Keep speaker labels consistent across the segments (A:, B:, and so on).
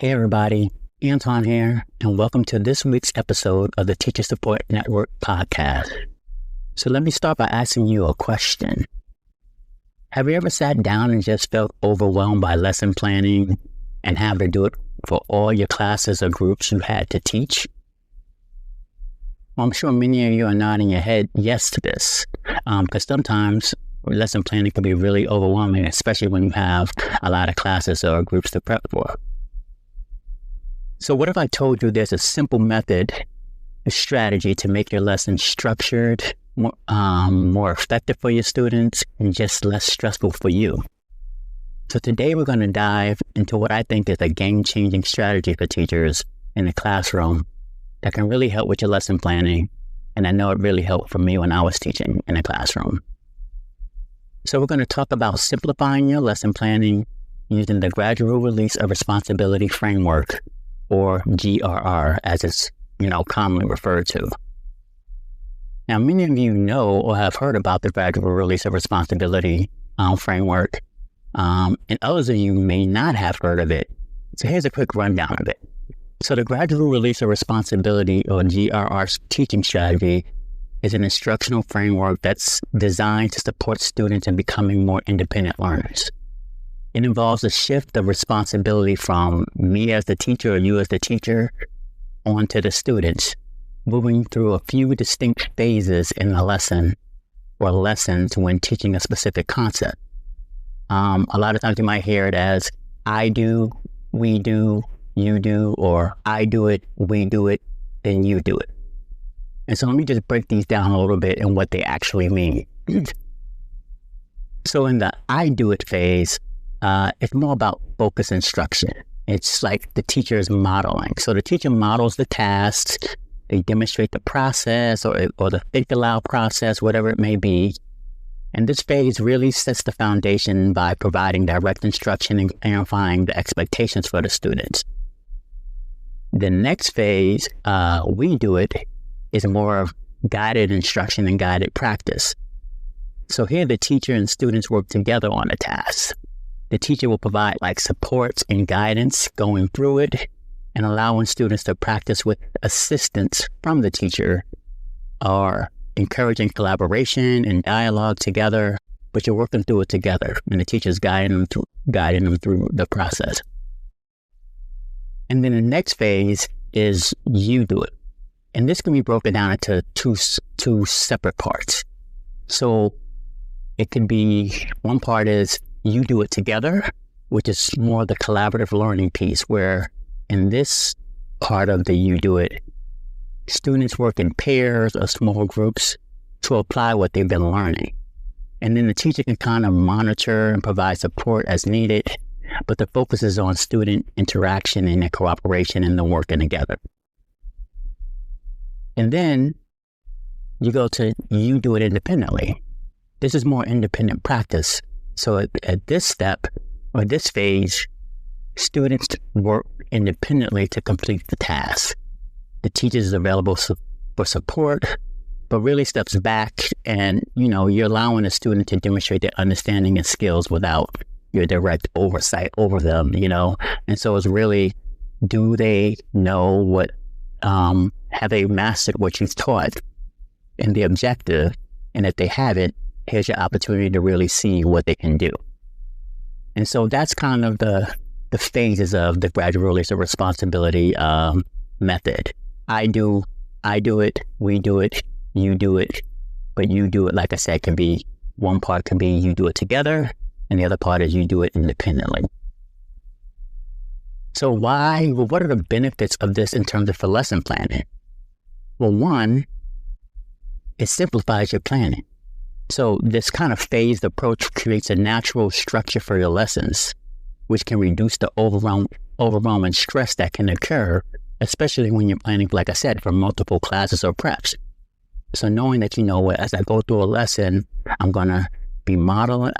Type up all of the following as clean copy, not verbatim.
A: Hey everybody, Anton here, and welcome to this week's episode of the Teacher Support Network podcast. So let me start by asking you a question. Have you ever sat down and just felt overwhelmed by lesson planning and have to do it for all your classes or groups you had to teach? Well, I'm sure many of you are nodding your head yes to this, because sometimes lesson planning can be really overwhelming, especially when you have a lot of classes or groups to prep for. So what if I told you there's a simple method, a strategy to make your lesson structured, more effective for your students, and just less stressful for you? So today we're going to dive into what I think is a game-changing strategy for teachers in the classroom that can really help with your lesson planning. And I know it really helped for me when I was teaching in the classroom. So we're going to talk about simplifying your lesson planning using the Gradual Release of Responsibility framework, or GRR, as it's commonly referred to. Now, many of you know or have heard about the Gradual Release of Responsibility framework, and others of you may not have heard of it. So here's a quick rundown of it. So the Gradual Release of Responsibility, or GRR teaching strategy, is an instructional framework that's designed to support students in becoming more independent learners. It involves a shift of responsibility from me as the teacher or you as the teacher onto the students, moving through a few distinct phases in the lesson or lessons when teaching a specific concept. A lot of times you might hear it as I do, we do, you do, or I do it, we do it, then you do it. And so let me just break these down a little bit and what they actually mean. So in the I do it phase, it's more about focus instruction. It's like the teacher is modeling. So the teacher models the tasks, they demonstrate the process or the think aloud process, whatever it may be. And this phase really sets the foundation by providing direct instruction and clarifying the expectations for the students. The next phase, we do it, is more of guided instruction and guided practice. So here the teacher and students work together on a task. The teacher will provide supports and guidance going through it and allowing students to practice with assistance from the teacher or encouraging collaboration and dialogue together, but you're working through it together and the teacher's guiding them through the process. And then the next phase is you do it. And this can be broken down into two separate parts. So it can be, one part is you do it together, which is more the collaborative learning piece, where in this part of the you do it, students work in pairs or small groups to apply what they've been learning. And then the teacher can kind of monitor and provide support as needed, but the focus is on student interaction and their cooperation and the working together. And then you go to you do it independently. This is more independent practice. So at this step, or this phase, students work independently to complete the task. The teacher is available for support, but really steps back and, you're allowing the student to demonstrate their understanding and skills without your direct oversight over them, And so it's really, do they know what, have they mastered what you've taught and the objective? And if they haven't, here's your opportunity to really see what they can do. And so that's kind of the phases of the Gradual Release of Responsibility method. I do it, we do it, you do it, but you do it, like I said, one part can be you do it together, and the other part is you do it independently. So what are the benefits of this in terms of for lesson planning? Well, one, it simplifies your planning. So this kind of phased approach creates a natural structure for your lessons, which can reduce the overwhelm and stress that can occur, especially when you're planning, like I said, for multiple classes or preps. So knowing that, as I go through a lesson, I'm going to be modeling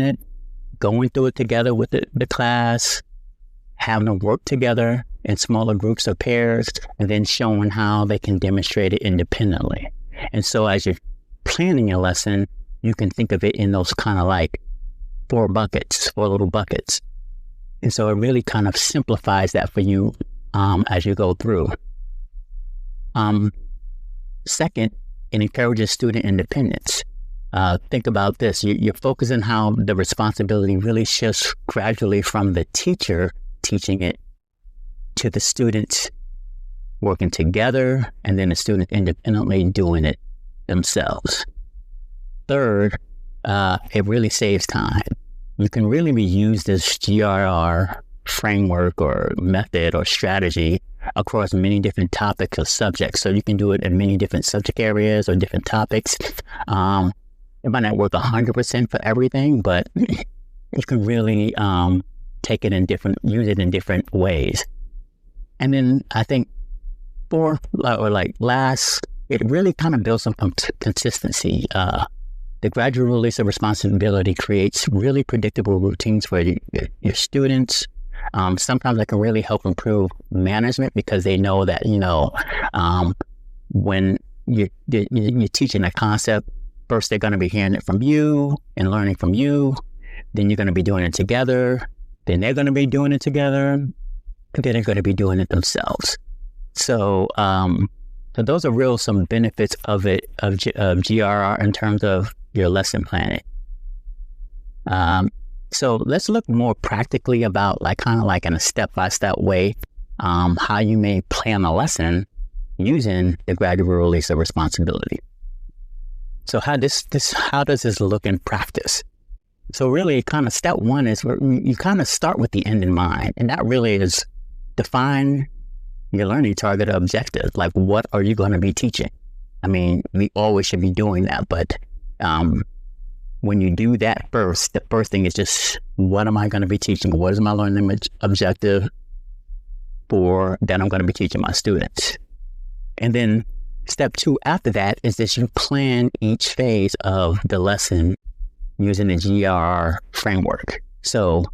A: it, going through it together with the class, having them work together in smaller groups or pairs, and then showing how they can demonstrate it independently. And so as you're planning a lesson, you can think of it in those kind of four little buckets. And so it really kind of simplifies that for you as you go through. Second, it encourages student independence. Think about this. You're focusing how the responsibility really shifts gradually from the teacher teaching it to the students working together, and then the student independently doing it themselves. Third, it really saves time. You can really reuse this GRR framework or method or strategy across many different topics or subjects. So you can do it in many different subject areas or different topics. It might not work 100% for everything, but you can really take it in use it in different ways. And then I think fourth, or last, it really kind of builds some consistency. The gradual release of responsibility creates really predictable routines for your students. Sometimes that can really help improve management because they know that, when you're teaching a concept, first they're going to be hearing it from you and learning from you. Then you're going to be doing it together. Then they're going to be doing it together. And then they're going to be doing it themselves. So those are some benefits of GRR in terms of your lesson planning. So let's look more practically about kind of in a step-by-step way, how you may plan a lesson using the gradual release of responsibility. So how does this look in practice? So really kind of step one is where you kind of start with the end in mind. And that really is define your learning target or objective. Like, what are you going to be teaching? I mean, we always should be doing that, but when you do that first, the first thing is just, what am I going to be teaching? What is my learning objective that I'm going to be teaching my students? And then step two after that is that you plan each phase of the lesson using the GRR framework. So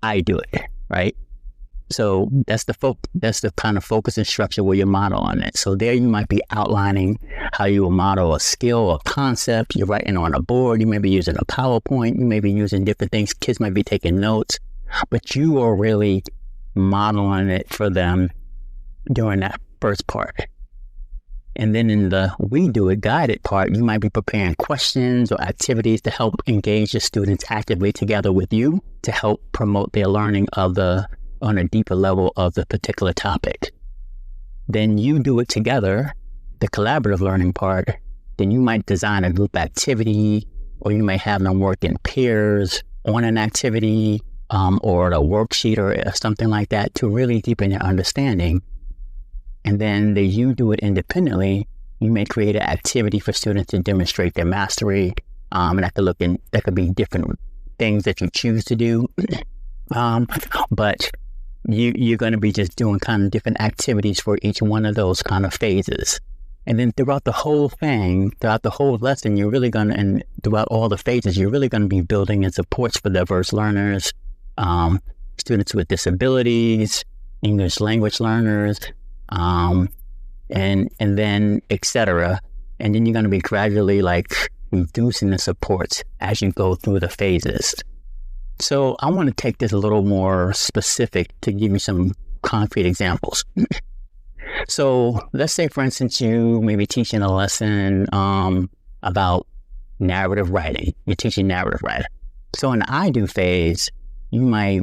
A: I do it, right? So that's the kind of focus and structure where you model on it. So there you might be outlining how you will model a skill or concept. You're writing on a board. You may be using a PowerPoint. You may be using different things. Kids might be taking notes, but you are really modeling it for them during that first part. And then in the we do it guided part, you might be preparing questions or activities to help engage the students actively together with you to help promote their learning on a deeper level of the particular topic. Then you do it together, the collaborative learning part. Then you might design a group activity, or you may have them work in pairs on an activity or a worksheet or something like that to really deepen your understanding. And then you do it independently. You may create an activity for students to demonstrate their mastery. And that could be different things that you choose to do. But you're going to be just doing kind of different activities for each one of those kind of phases. And then throughout the whole lesson, you're really going to, and throughout all the phases, you're really going to be building in supports for diverse learners, students with disabilities, English language learners, and then et cetera. And then you're going to be gradually reducing the supports as you go through the phases. So I want to take this a little more specific to give you some concrete examples. So let's say, for instance, you may be teaching a lesson about narrative writing. You're teaching narrative writing. So in the I do phase, you might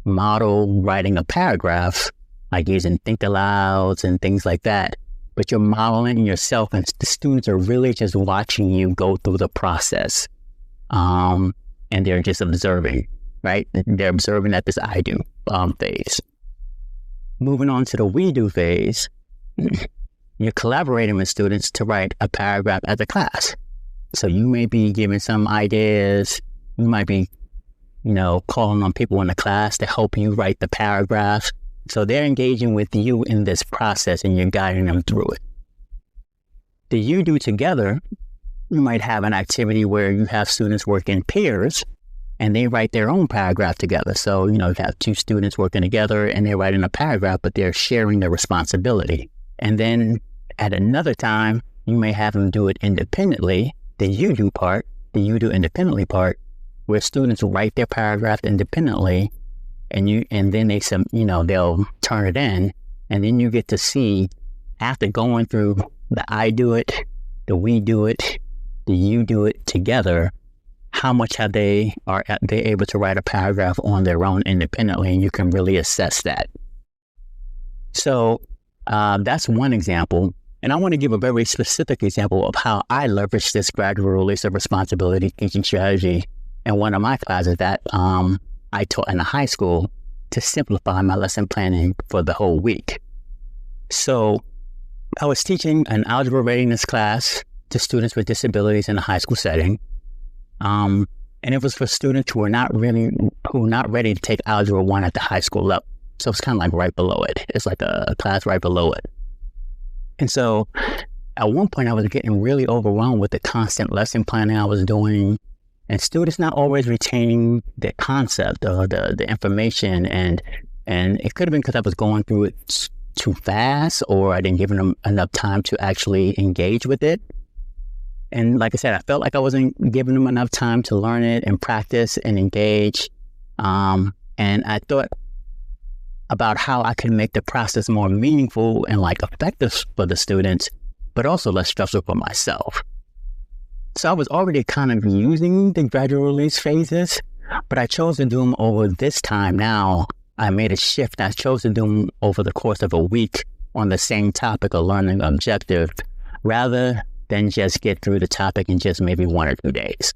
A: model writing a paragraph, like using think alouds and things like that. But you're modeling yourself, and the students are really just watching you go through the process. And they're just observing, right? They're observing at this I do phase. Moving on to the we do phase, you're collaborating with students to write a paragraph as a class. So you may be giving some ideas. You might be, calling on people in the class to help you write the paragraph. So they're engaging with you in this process and you're guiding them through it. The you do together, you might have an activity where you have students work in pairs and they write their own paragraph together. So, you have two students working together and they're writing a paragraph, but they're sharing the responsibility. And then at another time, you may have them do it independently, the you do independently part, where students write their paragraph independently and then they'll turn it in, and then you get to see, after going through the I do it, the we do it, the you do it together, how much are they able to write a paragraph on their own independently, and you can really assess that. So that's one example. And I want to give a very specific example of how I leverage this gradual release of responsibility teaching strategy in one of my classes that I taught in a high school to simplify my lesson planning for the whole week. So I was teaching an algebra readiness class to students with disabilities in a high school setting. And it was for students who were not ready to take Algebra 1 at the high school level. So it's kind of like right below it. It's like a class right below it. And so at one point I was getting really overwhelmed with the constant lesson planning I was doing, and students not always retaining the concept or the information. And it could have been because I was going through it too fast, or I didn't give them enough time to actually engage with it. And like I said, I felt like I wasn't giving them enough time to learn it and practice and engage. And I thought about how I can make the process more meaningful and effective for the students, but also less stressful for myself. So I was already kind of using the gradual release phases, but I chose to do them over this time. Now I made a shift. I chose to do them over the course of a week on the same topic or learning objective, rather than just get through the topic in just maybe 1 or 2 days.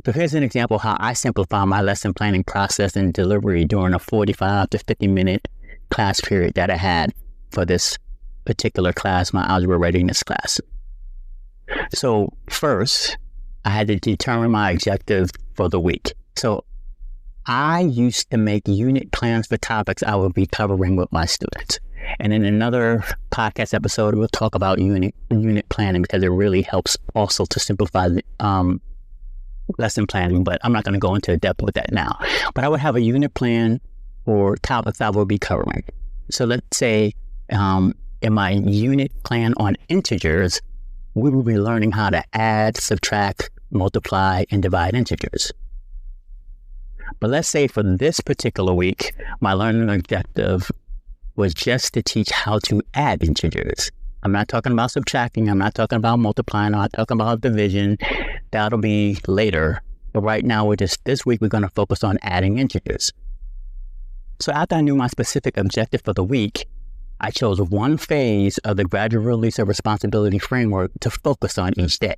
A: So here's an example of how I simplify my lesson planning process and delivery during a 45 to 50-minute class period that I had for this particular class, my algebra readiness class. So first, I had to determine my objective for the week. So I used to make unit plans for topics I would be covering with my students. And in another podcast episode, we'll talk about unit planning, because it really helps also to simplify the lesson planning, but I'm not going to go into depth with that now. But I would have a unit plan for topics I will be covering. So let's say in my unit plan on integers, we will be learning how to add, subtract, multiply, and divide integers. But let's say for this particular week, my learning objective was just to teach how to add integers. I'm not talking about subtracting. I'm not talking about multiplying. I'm not talking about division. That'll be later. But right now, this week, we're going to focus on adding integers. So after I knew my specific objective for the week, I chose one phase of the Gradual Release of Responsibility framework to focus on each day.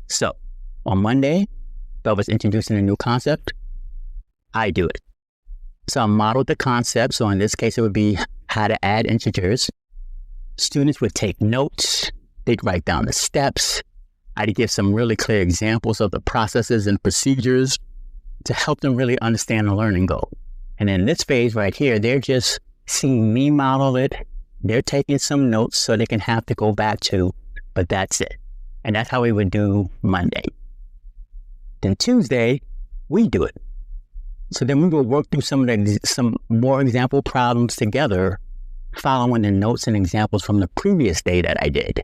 A: So on Monday, if I was introducing a new concept, I do it. So I modeled the concept. So in this case, it would be how to add integers. Students would take notes. They'd write down the steps. I'd give some really clear examples of the processes and procedures to help them really understand the learning goal. And in this phase right here, they're just seeing me model it. They're taking some notes so they can have to go back to, but that's it. And that's how we would do Monday. Then Tuesday, we do it. So then we will work through some more example problems together, following the notes and examples from the previous day that I did.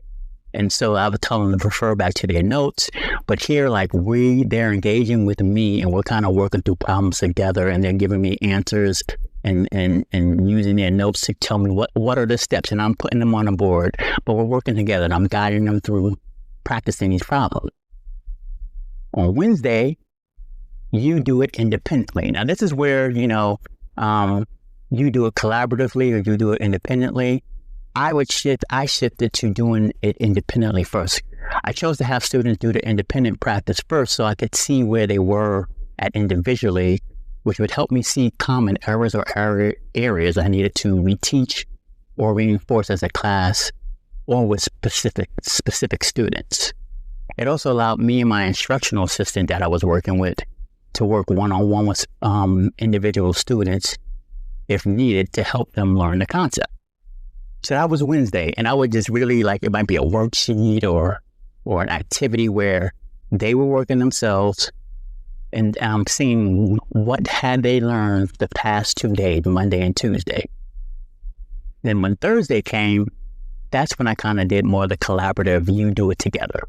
A: And so I would tell them to refer back to their notes. But here, they're engaging with me, and we're kind of working through problems together, and they're giving me answers and using their notes to tell me what are the steps, and I'm putting them on a board. But we're working together, and I'm guiding them through practicing these problems. On Wednesday, you do it independently. Now, this is where, you do it collaboratively or you do it independently. I shifted to doing it independently first. I chose to have students do the independent practice first so I could see where they were at individually, which would help me see common errors or areas I needed to reteach or reinforce as a class or with specific students. It also allowed me and my instructional assistant that I was working with to work one-on-one with individual students if needed to help them learn the concept. So that was Wednesday, and I would just really it might be a worksheet or an activity where they were working themselves and seeing what had they learned the past 2 days, Monday and Tuesday. Then when Thursday came, that's when I kind of did more of the collaborative, you do it together.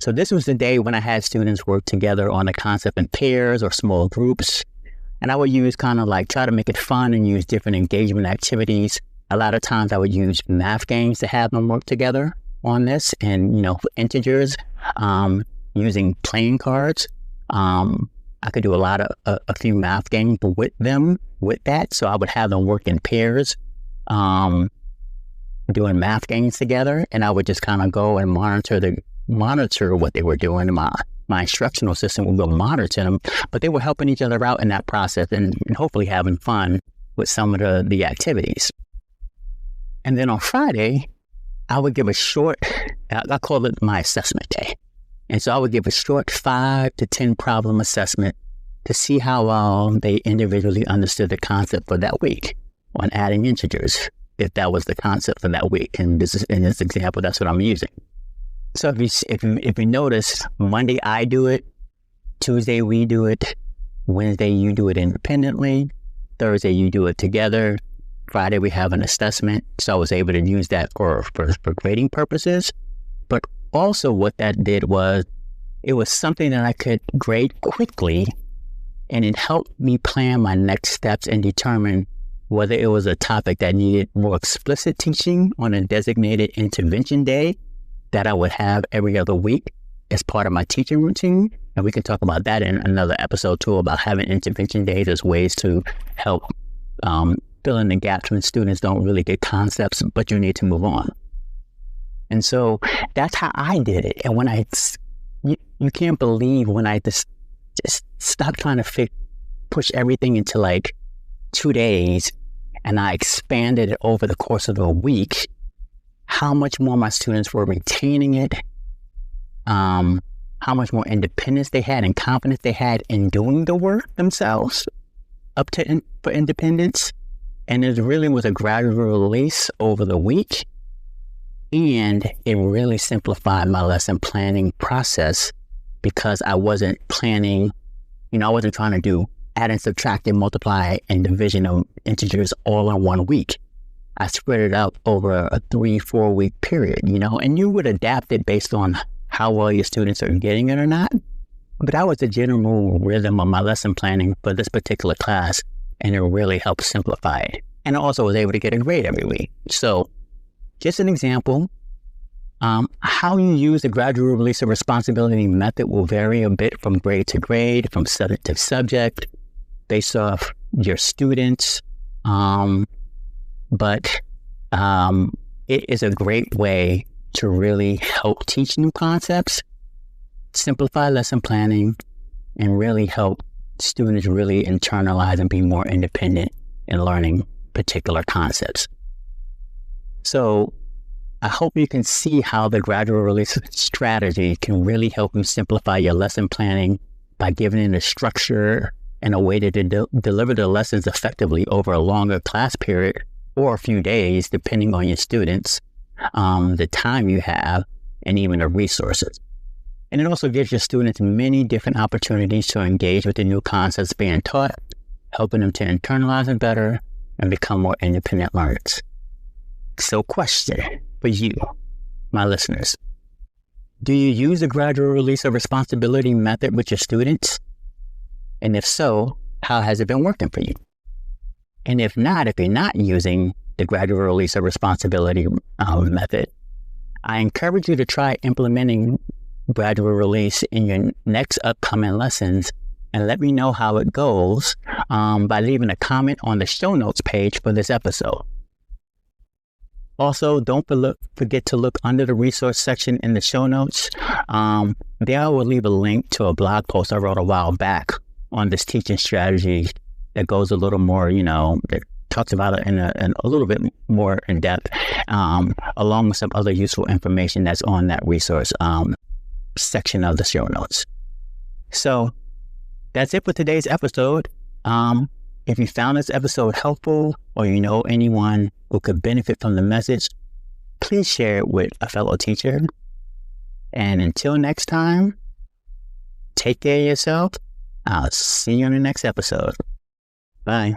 A: So this was the day when I had students work together on a concept in pairs or small groups. And I would use kind of like try to make it fun and use different engagement activities. A lot of times I would use math games to have them work together on this. And, for integers, using playing cards. I could do a few math games with them with that. So I would have them work in pairs, doing math games together. And I would just kind of go and monitor what they were doing. My instructional system would go monitor them, but they were helping each other out in that process and hopefully having fun with some of the activities. And then on Friday, I would give a short, I call it my assessment day. And so I would give a short 5 to 10 problem assessment to see how well they individually understood the concept for that week on adding integers, if that was the concept for that week. And in this example, that's what I'm using. So if you notice, Monday I do it, Tuesday we do it, Wednesday you do it independently, Thursday you do it together, Friday we have an assessment. So I was able to use that for grading purposes. But also what that did was, it was something that I could grade quickly, and it helped me plan my next steps and determine whether it was a topic that needed more explicit teaching on a designated intervention day that I would have every other week as part of my teaching routine. And we can talk about that in another episode too, about having intervention days as ways to help fill in the gaps when students don't really get concepts, but you need to move on. And so that's how I did it. And when you can't believe when I just stopped trying to push everything into like 2 days, and I expanded it over the course of a week, how much more my students were retaining it, how much more independence they had and confidence they had in doing the work themselves for independence. And it really was a gradual release over the week. And it really simplified my lesson planning process, because I wasn't planning, I wasn't trying to do add and subtract and multiply and division of integers all in 1 week. I spread it out over a 3-4 week period, and you would adapt it based on how well your students are getting it or not. But that was the general rhythm of my lesson planning for this particular class, and it really helped simplify it. And I also was able to get a grade every week. So just an example, how you use the gradual release of responsibility method will vary a bit from grade to grade, from subject to subject, based off your students. But it is a great way to really help teach new concepts, simplify lesson planning, and really help students really internalize and be more independent in learning particular concepts. So I hope you can see how the gradual release strategy can really help you simplify your lesson planning by giving it a structure and a way to deliver the lessons effectively over a longer class period or a few days, depending on your students, the time you have, and even the resources. And it also gives your students many different opportunities to engage with the new concepts being taught, helping them to internalize them better and become more independent learners. So question for you, my listeners. Do you use the gradual release of responsibility method with your students? And if so, how has it been working for you? And if not, if you're not using the gradual release of responsibility method, I encourage you to try implementing gradual release in your next upcoming lessons, and let me know how it goes by leaving a comment on the show notes page for this episode. Also, don't forget to look under the resource section in the show notes. There I will leave a link to a blog post I wrote a while back on this teaching strategy that goes a little more, that talks about it in a little bit more in depth, along with some other useful information that's on that resource section of the show notes. So that's it for today's episode. If you found this episode helpful, or you know anyone who could benefit from the message, please share it with a fellow teacher. And until next time, take care of yourself. I'll see you on the next episode. Bye.